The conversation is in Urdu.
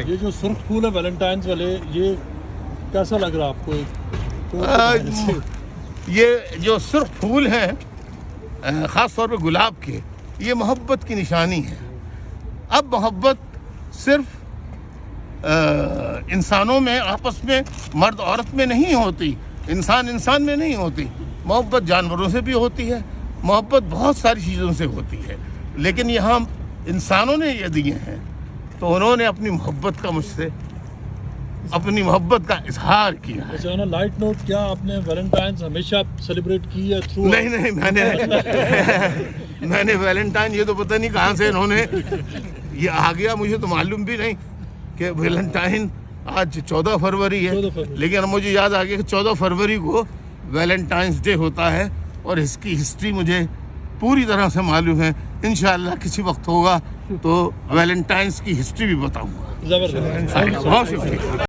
یہ جو سرخ پھول ہے ویلنٹائنز والے، یہ کیسا لگ رہا آپ کو؟ یہ جو سرخ پھول ہیں خاص طور پہ گلاب کے، یہ محبت کی نشانی ہے۔ اب محبت صرف انسانوں میں آپس میں، مرد عورت میں نہیں ہوتی، انسان میں نہیں ہوتی، محبت جانوروں سے بھی ہوتی ہے، محبت بہت ساری چیزوں سے ہوتی ہے، لیکن یہاں انسانوں نے یہ دیے ہیں تو انہوں نے اپنی محبت کا مجھ سے اپنی محبت کا اظہار کیا ہے۔ اچھا، لائٹ نوٹ، کیا آپ نے ویلنٹائنز ہمیشہ سیلیبریٹ کی ہے تھرو؟ نہیں، میں نے ویلنٹائن، یہ تو پتہ نہیں کہاں سے انہوں نے یہ آ گیا، مجھے تو معلوم بھی نہیں کہ ویلنٹائن آج 14 فروری ہے، لیکن مجھے یاد آ گیا کہ 14 فروری کو ویلنٹائنس ڈے ہوتا ہے، اور اس کی ہسٹری مجھے پوری طرح سے معلوم ہے۔ انشاءاللہ کسی وقت ہوگا تو ویلنٹائنس کی ہسٹری بھی بتاؤں گا۔ زبردست، بہت شکریہ۔